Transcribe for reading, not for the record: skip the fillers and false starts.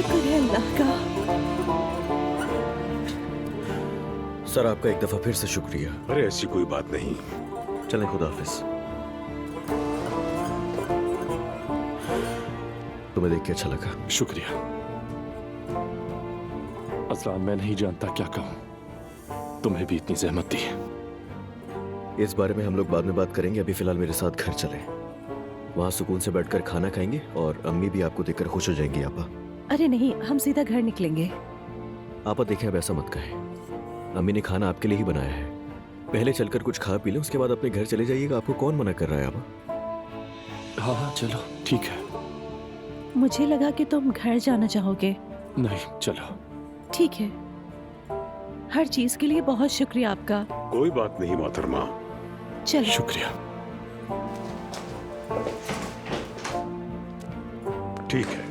शुक्र है अल्लाह का। सर आपका एक दफा फिर से शुक्रिया। अरे ऐसी कोई बात नहीं। चलें, खुदा हाफिज। तुम्हें देख के अच्छा लगा। शुक्रिया। असलान, मैं नहीं जानता क्या कहूं, तुम्हें भी इतनी जहमत दी। इस बारे में हम लोग बाद में बात करेंगे। अभी फिलहाल मेरे साथ घर चलें। वहाँ सुकून से बैठकर खाना खाएंगे और अम्मी भी आपको देखकर खुश हो जाएंगी। आपा अरे नहीं, हम सीधा घर निकलेंगे। आपा देखें, अब ऐसा मत कहें। अम्मी ने खाना आपके लिए ही बनाया है। पहले चलकर कुछ खा पी लें, उसके बाद अपने घर चले जाइएगा। आपको कौन मना कर रहा है आपा? हाँ हाँ चलो ठीक है। मुझे लगा कि तुम घर जाना चाहोगे। नहीं चलो। ठीक है, हर चीज के लिए बहुत शुक्रिया आपका। कोई बात नहीं मोहतरमा। चलो। शुक्रिया। ठीक है।